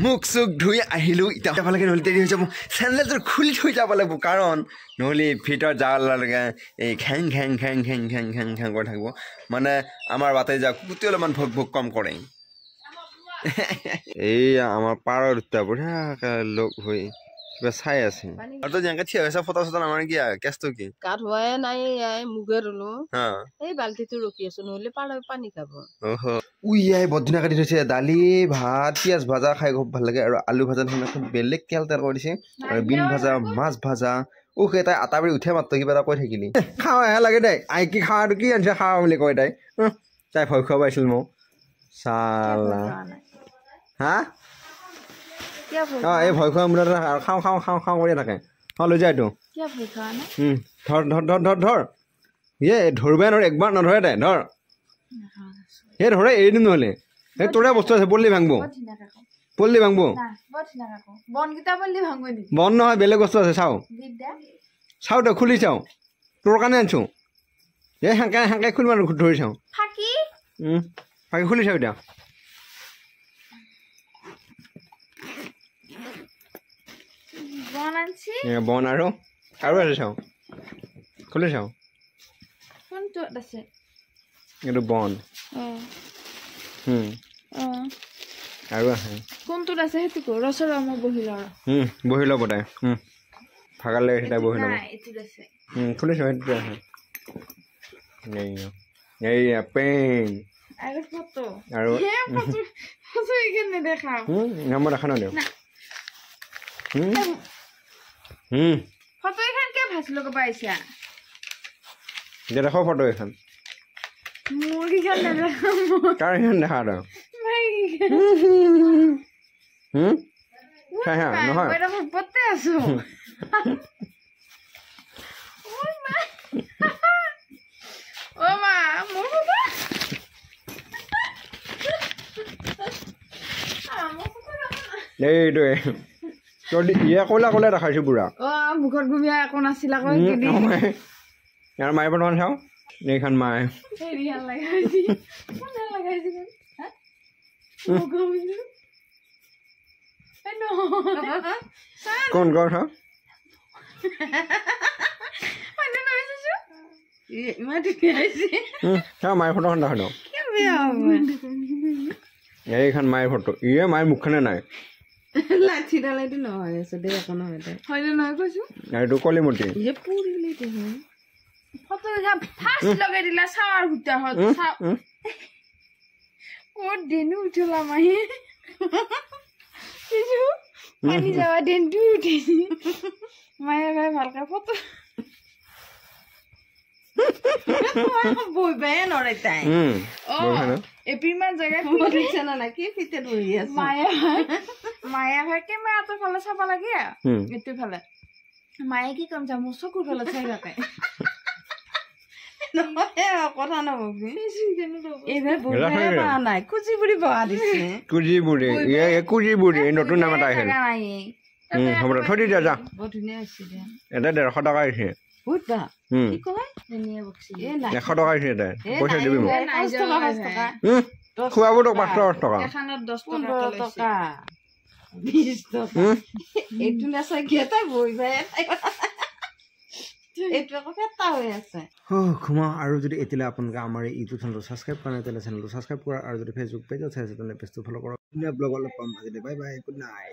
মুখ চুখ ধুই আহিলোঁ এতিয়া যাবলৈকে নহ'লে দেৰি হৈ যাব চেণ্ডেলযোৰ খুলি থৈ যাব লাগিব কাৰণ নহ'লে ভিতৰত যাবলৈকে এই ঘেং ঘেং ঘেং ঘেং ঘেং ঘেং ঘেং কৰি থাকিব মানে আমাৰ বাটে যাওক কুকুৰটোৱে অলপমান ভোক ভোক কম কৰে এই আমাৰ পাৰৰ দুটা বঢ়িয়াকৈ লগ হৈ কিবা চাই আছে আৰু তই যেনেকৈ থিয় হৈছে ফটো চটো আমাৰ কি কেছটো কি কাঠ হোৱাই নাই মুগে ৰুলো এই বাল্টিটো ৰখি আছো নহ'লে পানী খাব উই আই বৰ ধুনীয়া কাটি থৈছে দালি ভাত পিঁয়াজ ভাজা খাই খুব ভাল লাগে আৰু আলু ভাজা ধৰণে বেলেগ তেল তেল কৰি দিছে আৰু বিন ভাজা মাছ ভাজা তাই আটা বাৰী উঠে মাত্ৰ কিবা এটা কৈ থাকিলি খাওঁ এহে লাগে দে আই কি খাৱাটো কি আনিছে খাৱা বুলি কয় তাই তাই ভয় খুৱাব আহিছিল মোক চালা হা এই ভয় খোৱা মূলত খাওঁ খাওঁ খাওঁ খাওঁ কৰিয়ে থাকে লৈ যায় এইটো ধৰ ধৰ ধৰ ধৰ ধৰ ধৰিবই নোৱাৰে একবাৰ নধৰে তাই ধৰ সেই ধৰে এৰি দিম নহ'লে সেই তোৰে বস্তু আছে পল্লি ভাঙব পল্লি ভাঙব বন নহয় বেলেগ বস্তু আছে চাওঁ চাওঁ তই খুলি চাওঁ তোৰ কাৰণে আনিছোঁ এই হেঁকাই হেঁকাই খুলিব ধৰি চাওঁ ফাঁকি খুলি চাওঁ এতিয়া বন আৰু আছে চাওঁ খুলি চাওঁ এইটো বন আৰু আছে কোনটোত আছে সেইটো ৰচৰ মই বহি লওঁ বহি ল'ব তাই ভাগাৰ লাগে তাই বহি ল'ব খুলি চাওঁ সেইটোতে আছে এইয়া পেন আৰু মই দেখা নাদিওঁ ফটো এখন কে ভাজ লগাব আহিছা এতিয়া দেখো ফটো এখন মোৰ কিখন নেদেখা কাৰ এখন দেখা তই নহয় পতে আছো অ মা মোৰ এইটোৱে তোৰ ইয়ে ক'লা ক'লা দেখাইছোঁ পুৰা মুখত ঘুমিয়া একো নাছিল আকৌ ইয়াৰ মায়ে বৰ্তমান চাওঁ এইখন মায়ে কোন কৰ চাওঁ চাওঁ মায়ে ফটোখন দেখা দিওঁ এইখন মায়ে ফটো ইয়ে মায়ে মুখখনে নাই লাঠিডালেদি নহয় আছে দে একো নহয় দে হয়নে নহয় কৈছো এইটো কলিমতি ফটো ফাৰ্ষ্ট লগাই দিলা চাৱাৰ ভুটা হত ক'ত দেনু উঠলা মাহি পানী যাবা দেনটো উঠিছি মায়ে ভাই ভালকে ফটো বহিবাই নৰে তাই এপিমান জেগাত বহিছে না কি ফিতে বহি আছে মায়া ভাই কেমেৰাটো ফালে চাব লাগে এইটো ফালে মায়ে কি কাম মোৰ চকুৰ ফালে চাই থাকে কথা নববি এইবাৰ বহিব নাই কুচি বুঢ়ী বহা দিছে কুচি বুঢ়ী নতুন নাম এটা আহিল হ'ব দে থৈ দি দিয়া যা বৰ ধুনীয়া হৈছে দিয়া এটা 150 টকা আহিছে 100 টকা আহিছে এটা পইচা দিবি মোক খুৱাব তোক 5 টকা এখানত 10 টকা 20 টকা এইটো নাচাই গেটাই বহিবাই এইটো আকৌ কেটা হৈ আছে ঘুমা আৰু যদি এতিয়ালৈ আপোনালোকে আমাৰ এই ইউটিউব চেনেলটো ছাবস্ক্ৰাইব কৰা নাই তেতিয়াহ'লে চেনেলটো ছাবস্ক্ৰাইব কৰা আৰু যদি ফেচবুক পেজত চাই আছে তেতিয়াহ'লে পেজটো ফ'ল' কৰক ব্লগ অলপ পাম আজিলৈ বাই বাই গুড নাইট